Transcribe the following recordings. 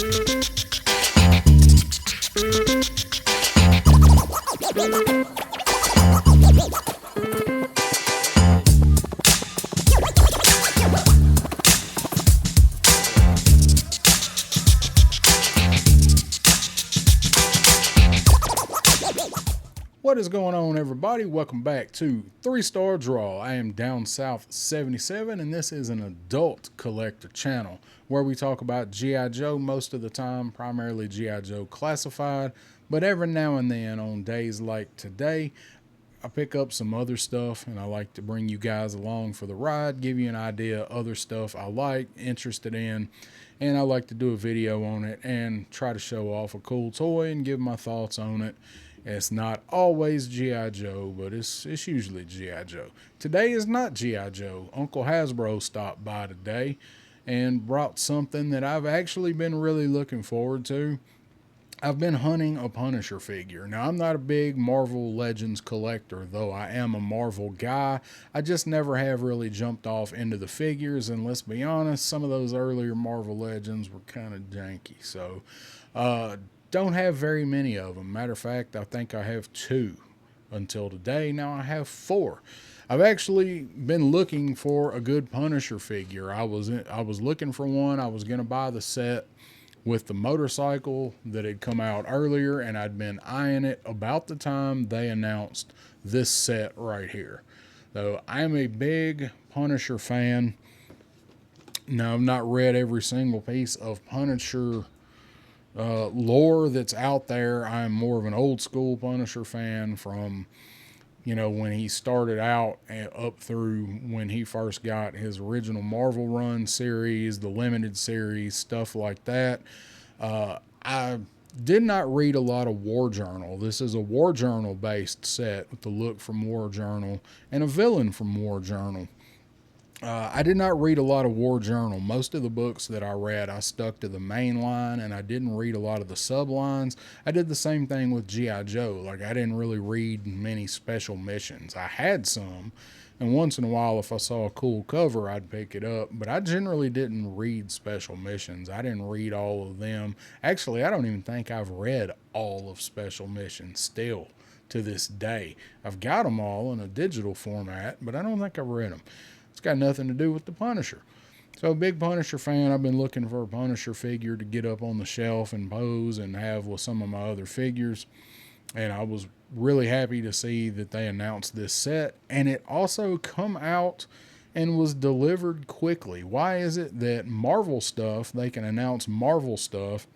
What is going on, everybody? Welcome back to 3 Star Draw. I am Down South 77, and this is an adult collector channel where we talk about G.I. Joe most of the time, primarily G.I. Joe Classified, but every now and then on days like today, I pick up some other stuff and I like to bring you guys along for the ride, give you an idea of other stuff I like, interested in, and I like to do a video on it and try to show off a cool toy and give my thoughts on it. It's not always G.I. Joe, but it's usually G.I. Joe. Today is not G.I. Joe. Uncle Hasbro stopped by today and brought something that I've actually been really looking forward to. I've been hunting a Punisher figure. Now, I'm not a big Marvel Legends collector, though I am a Marvel guy. I just never have really jumped off into the figures, and let's be honest, some of those earlier Marvel Legends were kind of janky. So, don't have very many of them. Matter of fact, I think I have 2 until today. Now I have 4. I've actually been looking for a good Punisher figure. I was looking for one. I was gonna buy the set with the motorcycle that had come out earlier, and I'd been eyeing it about the time they announced this set right here. So I am a big Punisher fan. Now, I've not read every single piece of Punisher lore that's out there. I'm more of an old school Punisher fan from, when he started out up through when he first got his original Marvel Run series, the limited series, stuff like that. I did not read a lot of War Journal. This is a War Journal based set with the look from War Journal and a villain from War Journal. I did not read a lot of War Journal. Most of the books that I read, I stuck to the main line, and I didn't read a lot of the sublines. I did the same thing with G.I. Joe. Like, I didn't really read many special missions. I had some, and once in a while, if I saw a cool cover, I'd pick it up. But I generally didn't read special missions. I didn't read all of them. Actually, I don't even think I've read all of special missions still to this day. I've got them all in a digital format, but I don't think I've read them. It's got nothing to do with the Punisher. So, big Punisher fan. I've been looking for a Punisher figure to get up on the shelf and pose and have with some of my other figures. And I was really happy to see that they announced this set. And it also come out and was delivered quickly. Why is it that Marvel stuff, they can announce Marvel stuff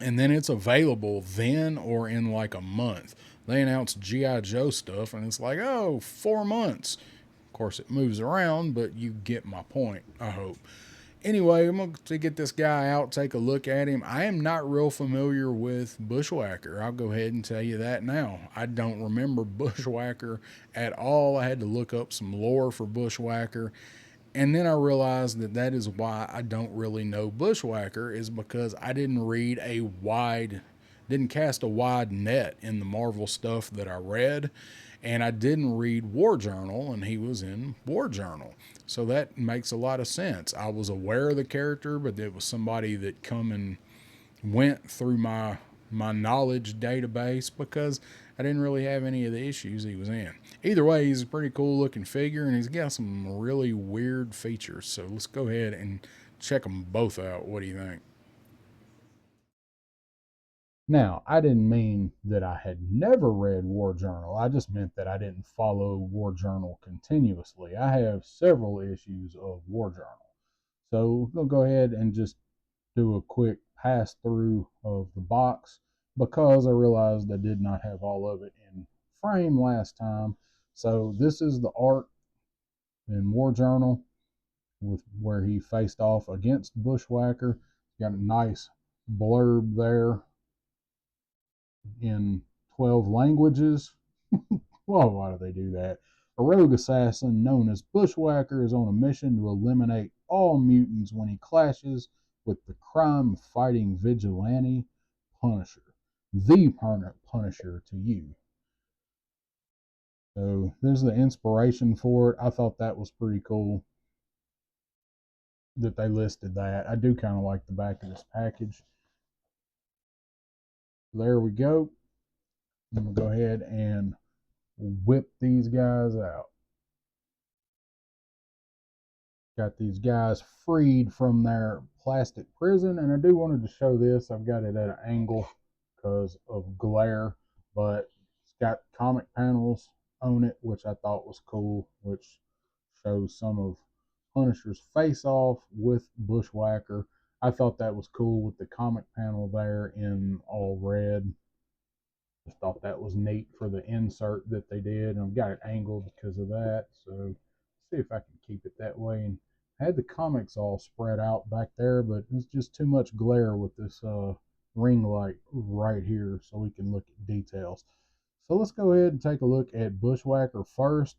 and then it's available then or in like a month? They announce G.I. Joe stuff and it's like, oh, 4 months. Of course, it moves around, but you get my point, I hope. Anyway, I'm going to get this guy out, take a look at him. I am not real familiar with Bushwacker. I'll go ahead and tell you that now. I don't remember Bushwacker at all. I had to look up some lore for Bushwacker. And then I realized that that is why I don't really know Bushwacker, is because I didn't cast a wide net in the Marvel stuff that I read. And I didn't read War Journal, and he was in War Journal. So that makes a lot of sense. I was aware of the character, but it was somebody that come and went through my knowledge database because I didn't really have any of the issues he was in. Either way, he's a pretty cool looking figure, and he's got some really weird features. So let's go ahead and check them both out. What do you think? Now, I didn't mean that I had never read War Journal. I just meant that I didn't follow War Journal continuously. I have several issues of War Journal. So we'll go ahead and just do a quick pass through of the box because I realized I did not have all of it in frame last time. So this is the art in War Journal with where he faced off against Bushwacker. Got a nice blurb there in 12 languages. Well, why do they do that? A rogue assassin known as Bushwacker is on a mission to eliminate all mutants when he clashes with the crime fighting vigilante Punisher. The Punisher to you. So there's the inspiration for it. I thought that was pretty cool that they listed that. I do kind of like the back of this package. There we go. I'm going to go ahead and whip these guys out. Got these guys freed from their plastic prison, and I do wanted to show this. I've got it at an angle because of glare, but it's got comic panels on it, which I thought was cool, which shows some of Punisher's face off with Bushwacker. I thought that was cool with the comic panel there in all red. Just thought that was neat for the insert that they did, and I've got it angled because of that. So let's see if I can keep it that way. And I had the comics all spread out back there, but it's just too much glare with this ring light right here, so we can look at details. So let's go ahead and take a look at Bushwacker first.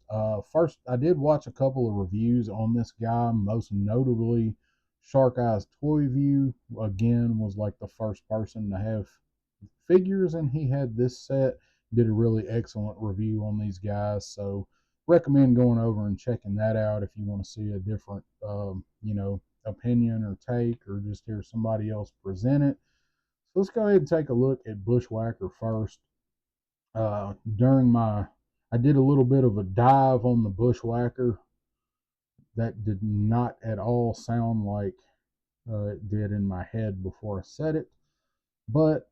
First, I did watch a couple of reviews on this guy, most notably Shark Eyes Toy View. Again, was like the first person to have figures, and he had this set. Did a really excellent review on these guys, so recommend going over and checking that out if you want to see a different opinion or take, or just hear somebody else present it. So let's go ahead and take a look at Bushwacker first. During my I did a little bit of a dive on the Bushwacker. That did not at all sound like it did in my head before I said it, but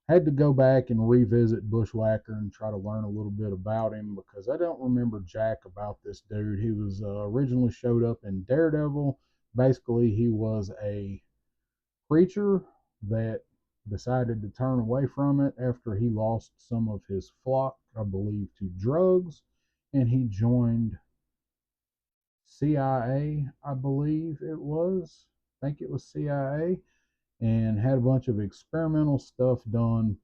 had to go back and revisit Bushwacker and try to learn a little bit about him, because I don't remember jack about this dude. He was originally showed up in Daredevil. Basically, he was a preacher that decided to turn away from it after he lost some of his flock, I believe, to drugs, and he joined CIA, I believe it was. I think it was CIA, and had a bunch of experimental stuff done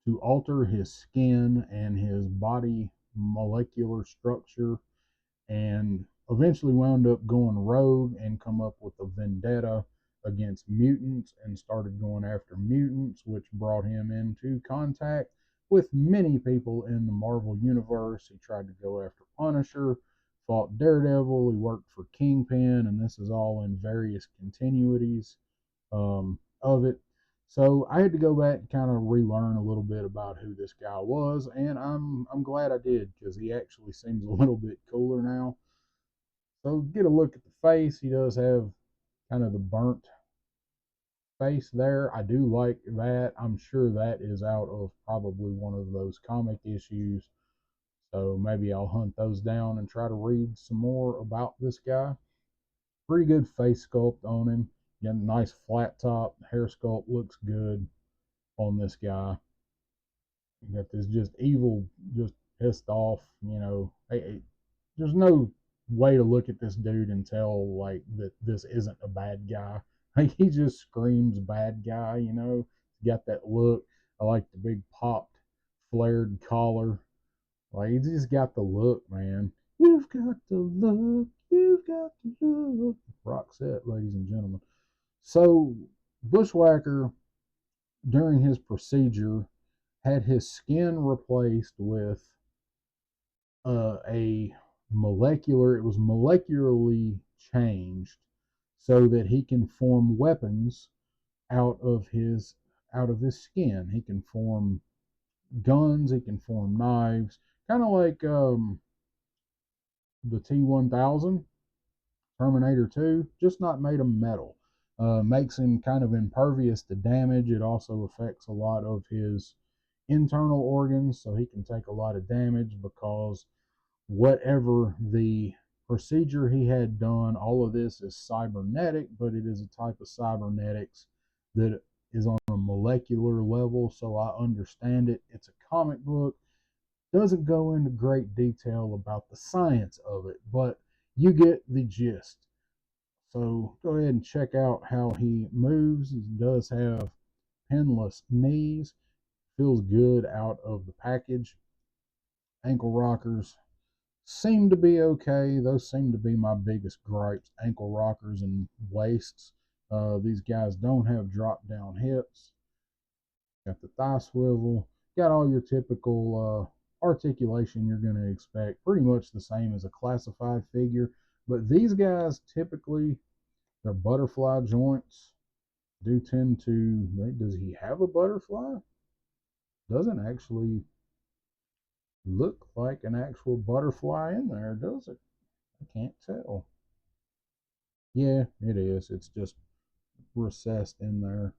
to alter his skin and his body molecular structure, and eventually wound up going rogue and come up with a vendetta against mutants and started going after mutants, which brought him into contact with many people in the Marvel Universe. He tried to go after Punisher, fought Daredevil, he worked for Kingpin, and this is all in various continuities of it. So I had to go back and kind of relearn a little bit about who this guy was, and I'm glad I did, because he actually seems a little bit cooler now. So get a look at the face. He does have kind of the burnt face there. I do like that. I'm sure that is out of probably one of those comic issues. So maybe I'll hunt those down and try to read some more about this guy. Pretty good face sculpt on him. Got a nice flat top. Hair sculpt looks good on this guy. You got this just evil, just pissed off, there's no way to look at this dude and tell like that this isn't a bad guy. Like, he just screams bad guy, Got that look. I like the big popped, flared collar. Like, he just got the look, man. You've got the look. You've got the look. Roxette, ladies and gentlemen. So Bushwacker, during his procedure, had his skin replaced with a it was molecularly changed so that he can form weapons out of his skin. He can form guns, he can form knives, kind of like the T-1000, Terminator 2, just not made of metal. Makes him kind of impervious to damage. It also affects a lot of his internal organs, so he can take a lot of damage, because whatever the procedure he had done, all of this is cybernetic, but it is a type of cybernetics that is on a molecular level, so I understand it. It's a comic book. Doesn't go into great detail about the science of it, but you get the gist. So go ahead and check out how he moves. He does have pinless knees. Feels good out of the package. Ankle rockers seem to be okay. Those seem to be my biggest gripes: ankle rockers and waists. These guys don't have drop down hips. Got the thigh swivel. Got all your typical articulation you're going to expect. Pretty much the same as a classified figure. But these guys typically, they're butterfly joints. do tend to, does he have a butterfly? Doesn't actually look like an actual butterfly in there, does it? I can't tell. Yeah, it is. It's just recessed in there.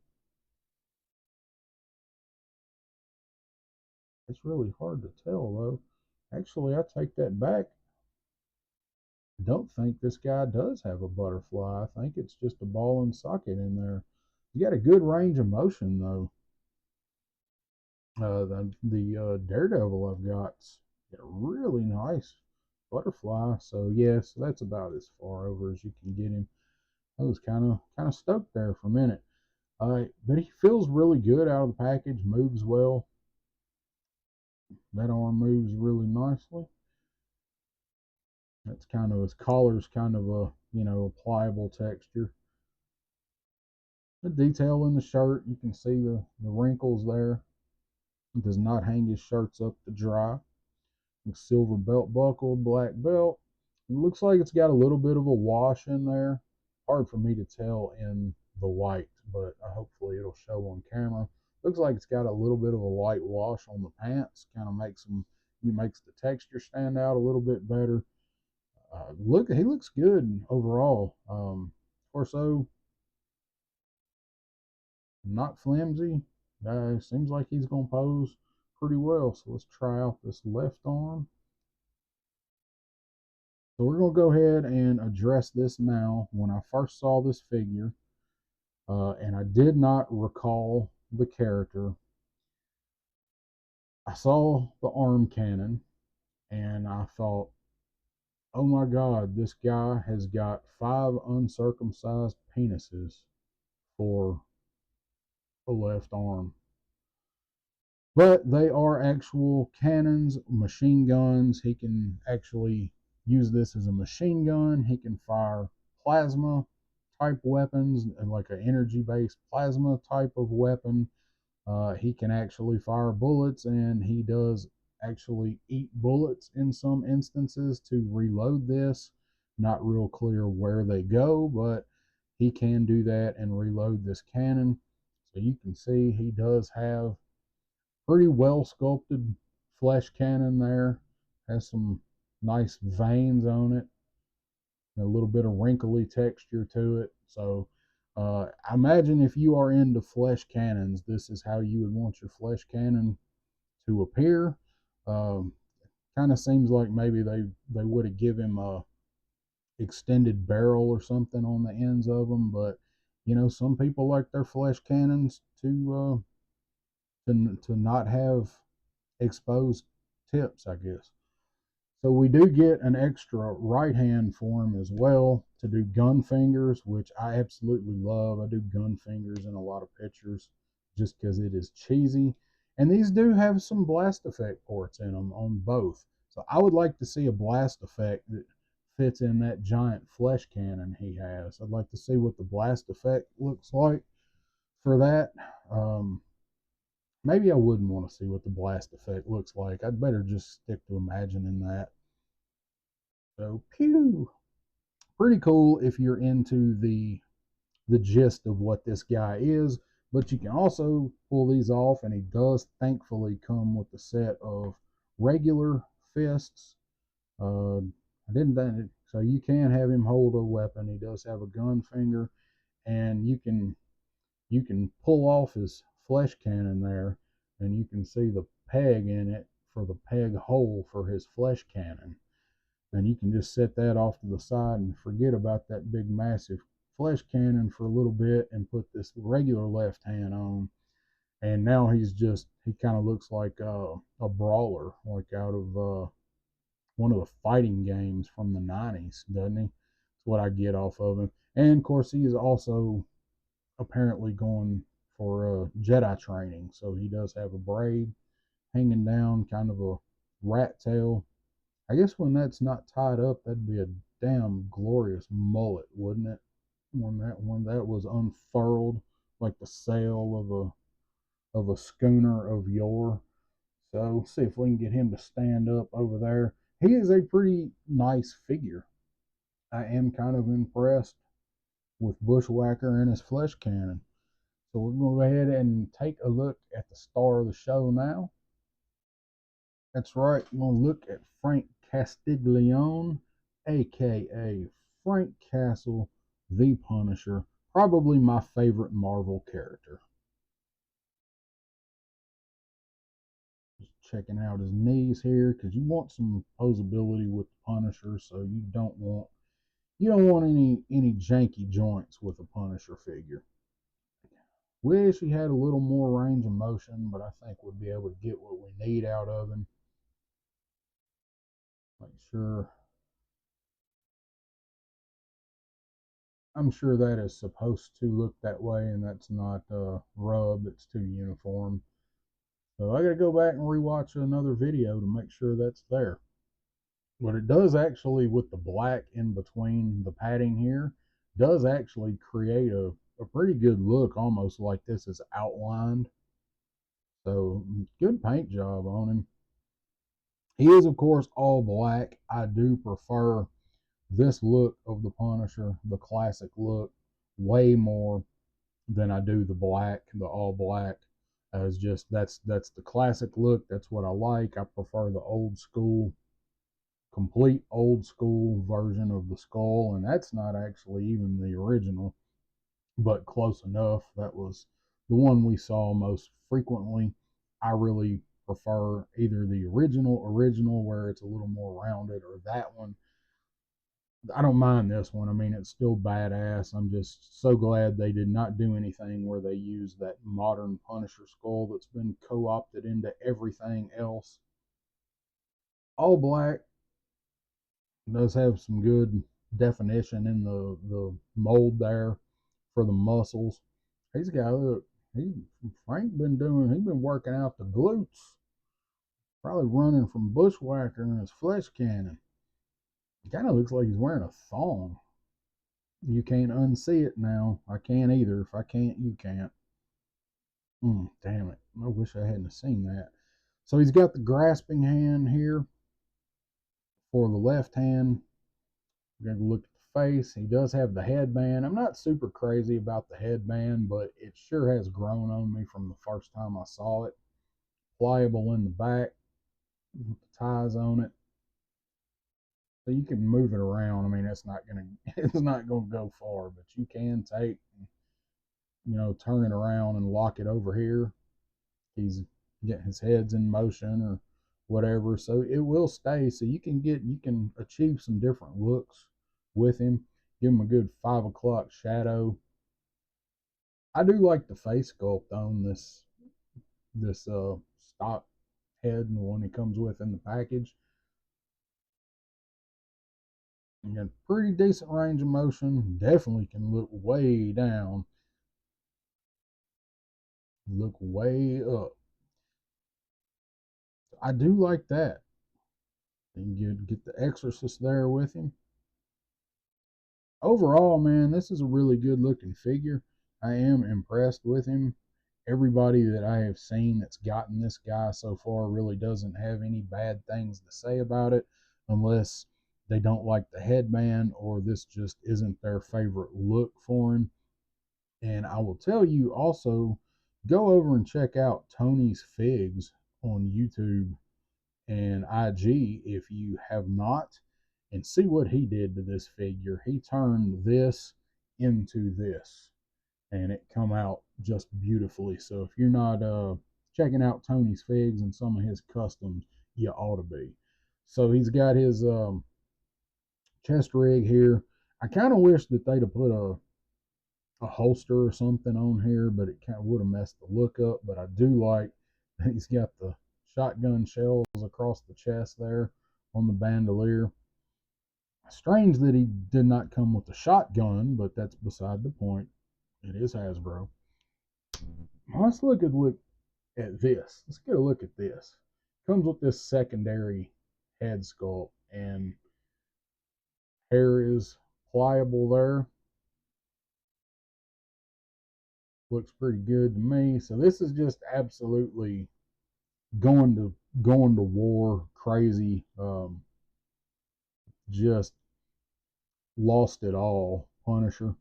It's really hard to tell, though. Actually, I take that back. I don't think this guy does have a butterfly. I think it's just a ball and socket in there. He got a good range of motion, though. The Daredevil I've got a really nice butterfly. So yes, that's about as far over as you can get him. I was kind of stoked there for a minute. But he feels really good out of the package. Moves well. That arm moves really nicely. That's kind of his collar's kind of a a pliable texture. The detail in the shirt, you can see the wrinkles there. He does not hang his shirts up to dry. Silver belt buckle, black belt. It looks like it's got a little bit of a wash in there. Hard for me to tell in the white, but hopefully it'll show on camera. Looks like it's got a little bit of a light wash on the pants. Kind of makes the texture stand out a little bit better. He looks good overall. Torso not flimsy. Seems like he's gonna pose pretty well. So let's try out this left arm. So we're going to go ahead and address this now. When I first saw this figure, and I did not recall the character, I saw the arm cannon, and I thought, oh my God, this guy has got 5 uncircumcised penises for the left arm. But they are actual cannons, machine guns. He can actually use this as a machine gun. He can fire plasma type weapons, like an energy based plasma type of weapon. He can actually fire bullets, and he does actually eat bullets in some instances to reload this. Not real clear where they go, but he can do that and reload this cannon. So you can see he does have pretty well sculpted flesh cannon there. Has some nice veins on it, a little bit of wrinkly texture to it. So I imagine if you are into flesh cannons, this is how you would want your flesh cannon to appear. Um, kind of seems like maybe they would have given him a extended barrel or something on the ends of them, but some people like their flesh cannons to not have exposed tips, I guess. So we do get an extra right hand for him as well to do gun fingers, which I absolutely love. I do gun fingers in a lot of pictures just because it is cheesy. And these do have some blast effect ports in them on both. So I would like to see a blast effect that fits in that giant flesh cannon he has. I'd like to see what the blast effect looks like for that. Maybe I wouldn't want to see what the blast effect looks like. I'd better just stick to imagining that. So, pew! Pretty cool if you're into the gist of what this guy is. But you can also pull these off, and he does thankfully come with a set of regular fists. I didn't think so. You can have him hold a weapon. He does have a gun finger, and you can pull off his flesh cannon there, and you can see the peg in it for the peg hole for his flesh cannon. And you can just set that off to the side and forget about that big massive flesh cannon for a little bit and put this regular left hand on. And now he kind of looks like a brawler, like out of one of the fighting games from the 90s, doesn't he? That's what I get off of him. And of course, he is also apparently going for Jedi training. So he does have a braid hanging down, kind of a rat tail. I guess when that's not tied up, that'd be a damn glorious mullet, wouldn't it? When that was unfurled like the sail of a schooner of yore. So see if we can get him to stand up over there. He is a pretty nice figure. I am kind of impressed with Bushwacker and his flesh cannon. So we're going to go ahead and take a look at the star of the show now. That's right, we're going to look at Frank Castiglione, aka Frank Castle, the Punisher, probably my favorite Marvel character. Just checking out his knees here because you want some posability with the Punisher, so you don't want any janky joints with a Punisher figure. Wish he had a little more range of motion, but I think we'll be able to get what we need out of him. Make sure. I'm sure that is supposed to look that way, and that's not rub. It's too uniform. So I got to go back and rewatch another video to make sure that's there. What it does actually with the black in between the padding here does actually create a pretty good look, almost like this is outlined. So good paint job on him. He is, of course, all black. I do prefer this look of the Punisher, the classic look, way more than I do the black, the all black. As just that's the classic look. That's what I like. I prefer the old school, complete old school version of the skull, and that's not actually even the original, but close enough. That was the one we saw most frequently. I really prefer either the original where it's a little more rounded, or that one. I don't mind this one. I mean, it's still badass. I'm just so glad they did not do anything where they use that modern Punisher skull that's been co-opted into everything else. All black does have some good definition in the mold there for the muscles. He's got look. He He's been working out the glutes. Probably running from Bushwacker in his flesh cannon. Kind of looks like he's wearing a thong. You can't unsee it now. I can't either. If I can't, you can't. Damn it. I wish I hadn't seen that. So he's got the grasping hand here for the left hand. We're going to look at the face. He does have the headband. I'm not super crazy about the headband, but it sure has grown on me from the first time I saw it. Pliable in the back with the ties on it. So you can move it around. I mean, it's not gonna go far, but you can take, turn it around and lock it over here. He's getting his head's in motion or whatever, so it will stay. So you can achieve some different looks with him. Give him a good 5 o'clock shadow. I do like the face sculpt on this stock head and the one he comes with in the package. You got pretty decent range of motion. Definitely can look way down, look way up. I do like that. You get the Exorcist there with him. Overall, man, this is a really good looking figure. I am impressed with him. Everybody that I have seen that's gotten this guy so far really doesn't have any bad things to say about it, unless they don't like the headband or this just isn't their favorite look for him. And I will tell you also, go over and check out Tony's Figs on YouTube and IG if you have not, and see what he did to this figure. He turned this into this, and it come out just beautifully. So if you're not checking out Tony's Figs and some of his customs, you ought to be. So he's got his chest rig here. I kind of wish that they'd have put a holster or something on here, but it kind of would have messed the look up. But I do like that he's got the shotgun shells across the chest there on the bandolier. Strange that he did not come with a shotgun, but that's beside the point. It is Hasbro. Let's look at this. Let's get a look at this. Comes with this secondary head sculpt, and hair is pliable there. Looks pretty good to me. So this is just absolutely going to war crazy. Just lost it all Punisher.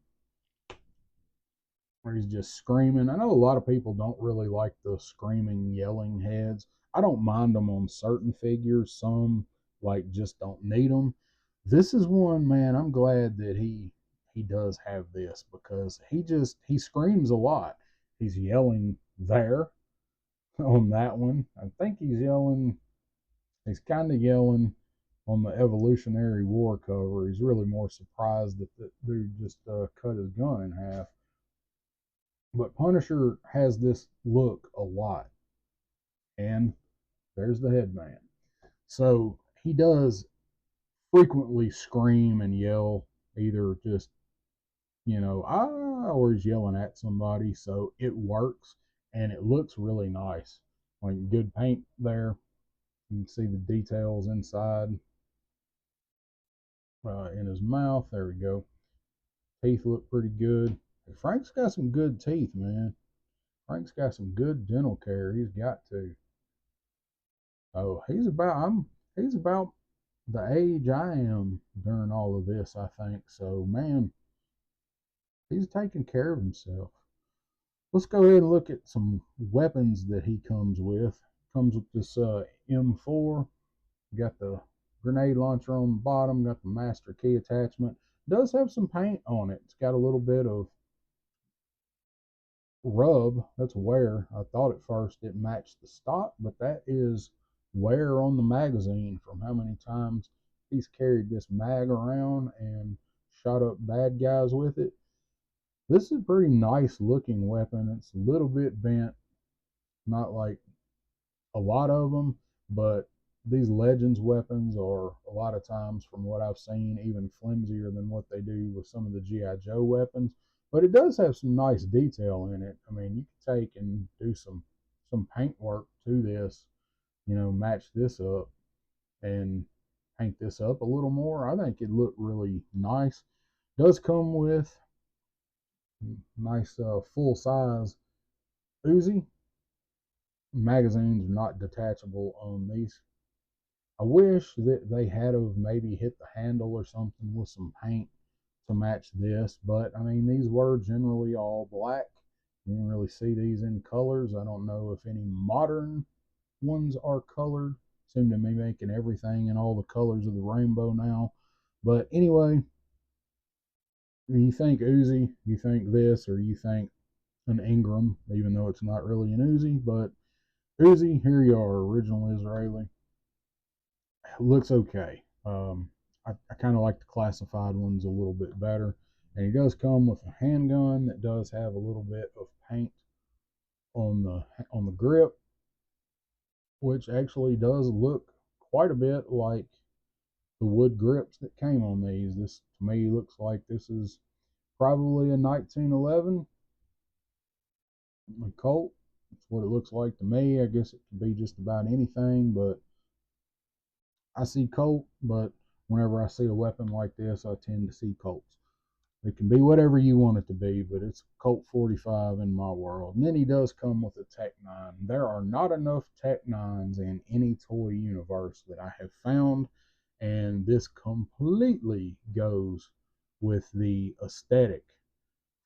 where he's just screaming. I know a lot of people don't really like the screaming, yelling heads. I don't mind them on certain figures. Some like just don't need them. This is one, man. I'm glad that he does have this because he screams a lot. He's yelling there on that one. I think he's yelling. He's kind of yelling on the Evolutionary War cover. He's really more surprised that the dude just cut his gun in half. But Punisher has this look a lot. And there's the headband. So he does frequently scream and yell, either just, or he's yelling at somebody. So it works and it looks really nice. Like good paint there. You can see the details inside in his mouth. There we go. Teeth look pretty good. Frank's got some good teeth, man. Frank's got some good dental care. He's got to. Oh, he's about the age I am during all of this, I think. So, man, he's taking care of himself. Let's go ahead and look at some weapons that he comes with. Comes with this M4. Got the grenade launcher on the bottom. Got the master key attachment. Does have some paint on it. It's got a little bit of rub. That's wear. I thought at first it matched the stock, but that is wear on the magazine from how many times he's carried this mag around and shot up bad guys with it. This is a pretty nice looking weapon. It's a little bit bent, not like a lot of them, but these Legends weapons are a lot of times, from what I've seen, even flimsier than what they do with some of the G.I. Joe weapons. But it does have some nice detail in it. I mean, you could take and do some paint work to this, match this up and paint this up a little more. I think it looked really nice. Does come with nice full size Uzi. Magazines are not detachable on these. I wish that they had of maybe hit the handle or something with some paint to match this, but I mean, these were generally all black. You didn't really see these in colors. I don't know if any modern ones are colored. Seem to be making everything in all the colors of the rainbow now. But anyway, when you think Uzi, you think this, or you think an Ingram, even though it's not really an Uzi, but Uzi, here you are, original Israeli. Looks okay. I kind of like the classified ones a little bit better. And he does come with a handgun that does have a little bit of paint on the grip, which actually does look quite a bit like the wood grips that came on these. This to me looks like this is probably a 1911 a Colt. That's what it looks like to me. I guess it could be just about anything, but I see Colt, but whenever I see a weapon like this, I tend to see Colts. It can be whatever you want it to be, but it's Colt 45 in my world. And then he does come with a Tech 9. There are not enough Tech 9s in any toy universe that I have found, and this completely goes with the aesthetic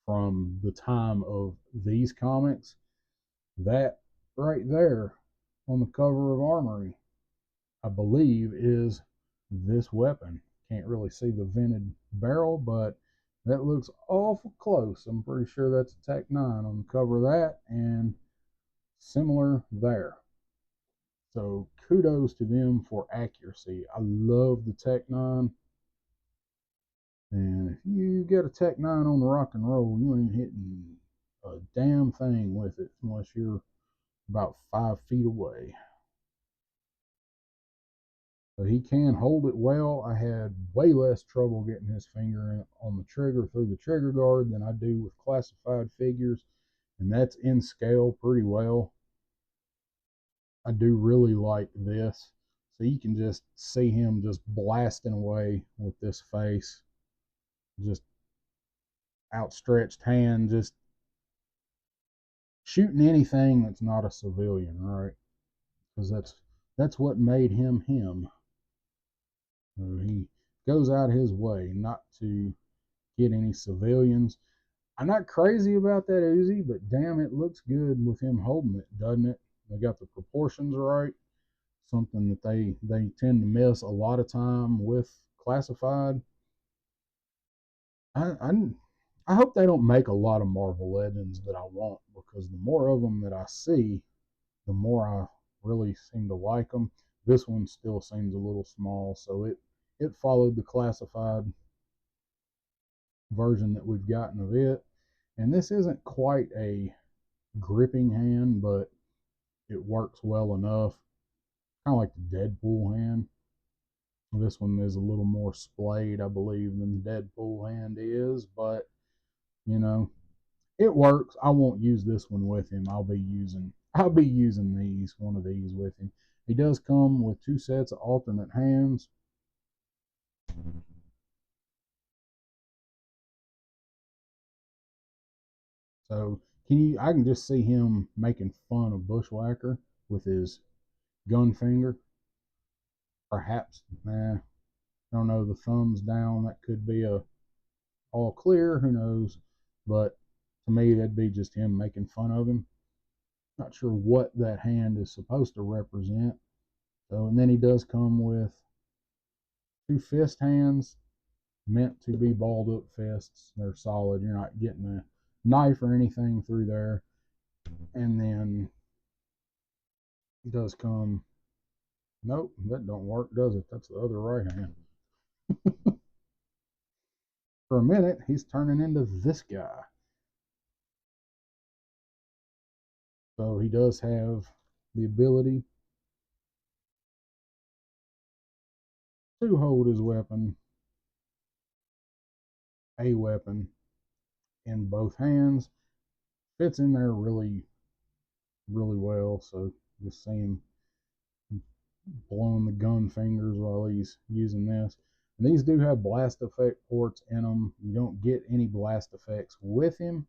from the time of these comics. That right there on the cover of Armory, I believe, is this weapon. Can't really see the vented barrel, but that looks awful close. I'm pretty sure that's a Tech 9 on the cover of that, and similar there. So kudos to them for accuracy. I love the Tech 9. And if you get a Tech 9 on the rock and roll, you ain't hitting a damn thing with it unless you're about 5 feet away. So he can hold it well. I had way less trouble getting his finger on the trigger through the trigger guard than I do with classified figures, and that's in scale pretty well. I do really like this. So you can just see him just blasting away with this face, just outstretched hand, just shooting anything that's not a civilian, right? Because that's what made him him. He goes out his way not to get any civilians. I'm not crazy about that Uzi, but damn, it looks good with him holding it, doesn't it? They got the proportions right. Something that they tend to miss a lot of time with classified. I I, I hope they don't make a lot of Marvel Legends that I want, because the more of them that I see, the more I really seem to like them. This one still seems a little small, so it followed the classified version that we've gotten of it. And this isn't quite a gripping hand, but it works well enough. Kind of like the Deadpool hand. This one is a little more splayed, I believe, than the Deadpool hand is, but you know, it works. I won't use this one with him. I'll be using one of these with him. He does come with two sets of alternate hands. So I can just see him making fun of Bushwacker with his gun finger. Perhaps, I don't know, the thumbs down, that could be a all clear, who knows? But to me, that'd be just him making fun of him. Not sure what that hand is supposed to represent. So, and then he does come with two fist hands, meant to be balled up fists. They're solid. You're not getting a knife or anything through there. And then he does come. Nope, that don't work, does it? That's the other right hand. For a minute, he's turning into this guy. So he does have the ability to hold his weapon, a weapon, in both hands. Fits in there really, really well. So just see him blowing the gun fingers while he's using this. And these do have blast effect ports in them. You don't get any blast effects with him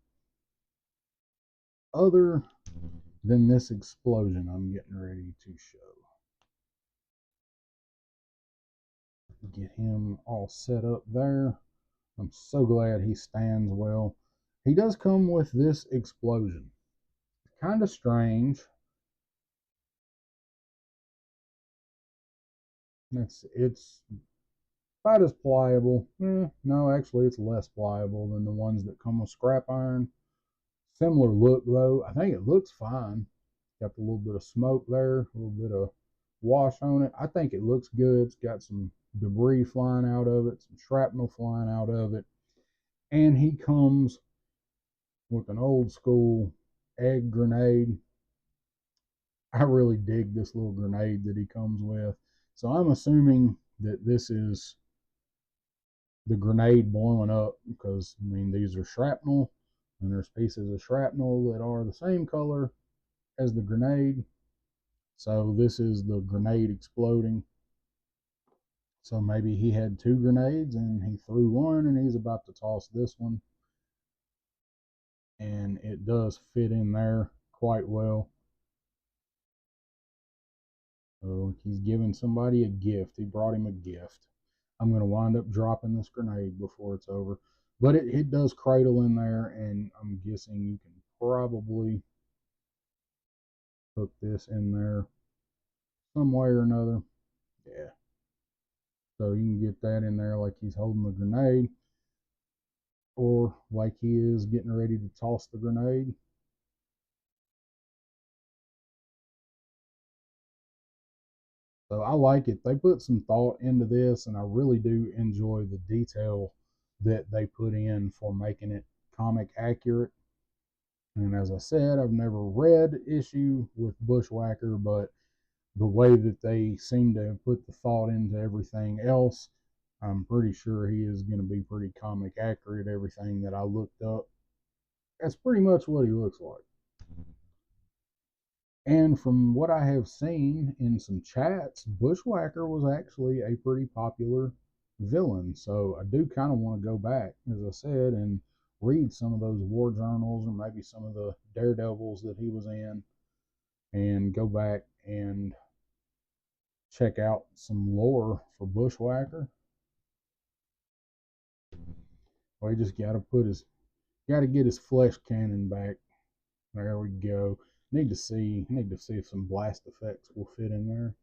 other than this explosion I'm getting ready to show. Get him all set up there. I'm so glad he stands well. He does come with this explosion. Kind of strange. It's about as pliable. No, actually, it's less pliable than the ones that come with scrap iron. Similar look though. I think it looks fine. Got a little bit of smoke there, a little bit of wash on it. I think it looks good. It's got some debris flying out of it, some shrapnel flying out of it. And he comes with an old school egg grenade. I really dig this little grenade that he comes with. So I'm assuming that this is the grenade blowing up, because I mean, these are shrapnel, and there's pieces of shrapnel that are the same color as the grenade. So this is the grenade exploding. So maybe he had two grenades and he threw one and he's about to toss this one. And it does fit in there quite well. So he's giving somebody a gift. He brought him a gift. I'm going to wind up dropping this grenade before it's over. But it does cradle in there, and I'm guessing you can probably hook this in there some way or another. Yeah. So you can get that in there like he's holding the grenade, or like he is getting ready to toss the grenade. So I like it. They put some thought into this, and I really do enjoy the detail that they put in for making it comic accurate. And as I said, I've never read issue with Bushwacker, but the way that they seem to have put the thought into everything else, I'm pretty sure he is going to be pretty comic accurate. Everything that I looked up, that's pretty much what he looks like. And from what I have seen in some chats, Bushwacker was actually a pretty popular villain. So I do kind of want to go back, as I said, and read some of those war journals, or maybe some of the Daredevils that he was in, and go back and check out some lore for Bushwacker. Well, he just got to put his Got to get his flesh cannon back. There we go. Need to see if some blast effects will fit in there,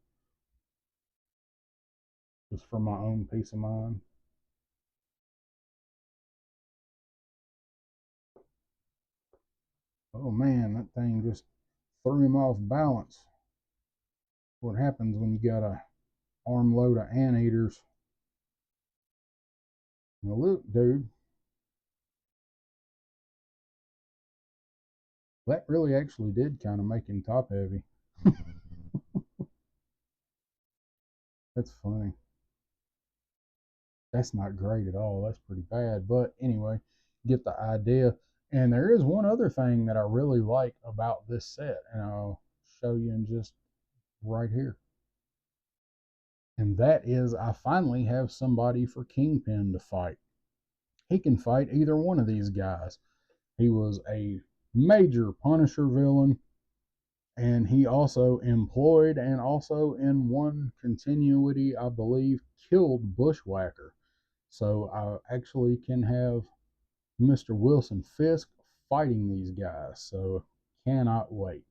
just for my own peace of mind. Oh man, that thing just threw him off balance. What happens when you got a armload of anteaters? Now look, dude, that really actually did kind of make him top heavy. That's funny. That's not great at all. That's pretty bad. But anyway, get the idea. And there is one other thing that I really like about this set, and I'll show you in just right here. And that is, I finally have somebody for Kingpin to fight. He can fight either one of these guys. He was a major Punisher villain, and he also employed and also in one continuity, I believe, killed Bushwacker. So I actually can have Mr. Wilson Fisk fighting these guys. So cannot wait.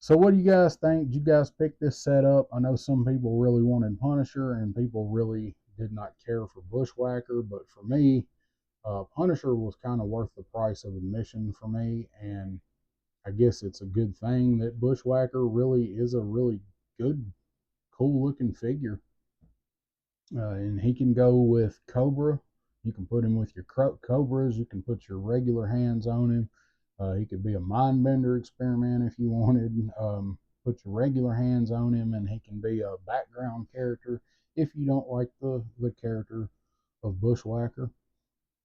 So what do you guys think? Did you guys pick this set up? I know some people really wanted Punisher and people really did not care for Bushwacker, but for me, Punisher was kind of worth the price of admission for me, and I guess it's a good thing that Bushwacker really is a really good, cool looking figure. And he can go with Cobra. You can put him with your Cobras. You can put your regular hands on him. He could be a mind bender experiment if you wanted. Put your regular hands on him, and he can be a background character if you don't like the character of Bushwacker.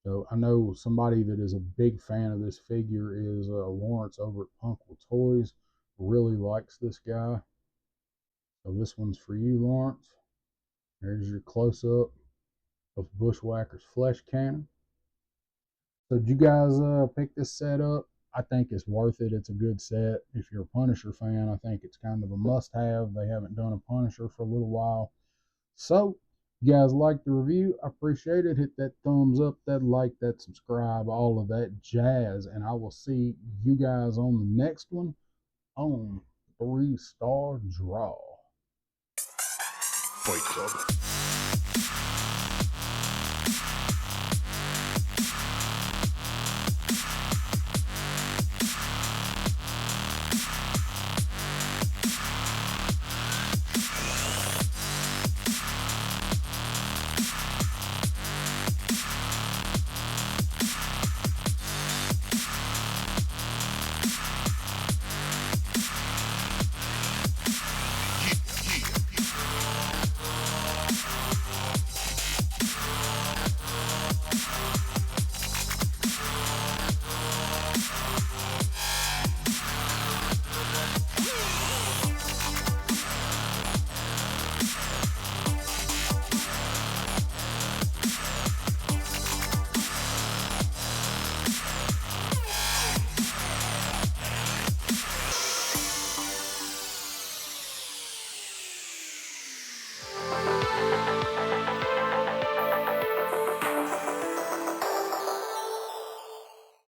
So I know somebody that is a big fan of this figure is Lawrence over at Punkle Toys. Really likes this guy. So this one's for you, Lawrence. There's your close up of Bushwacker's flesh cannon. So did you guys pick this set up? I think it's worth it. It's a good set. If you're a Punisher fan, I think it's kind of a must-have. They haven't done a Punisher for a little while. So, you guys like the review? I appreciate it. Hit that thumbs up, that like, that subscribe, all of that jazz. And I will see you guys on the next one on 3 Star Draw. Fight Club.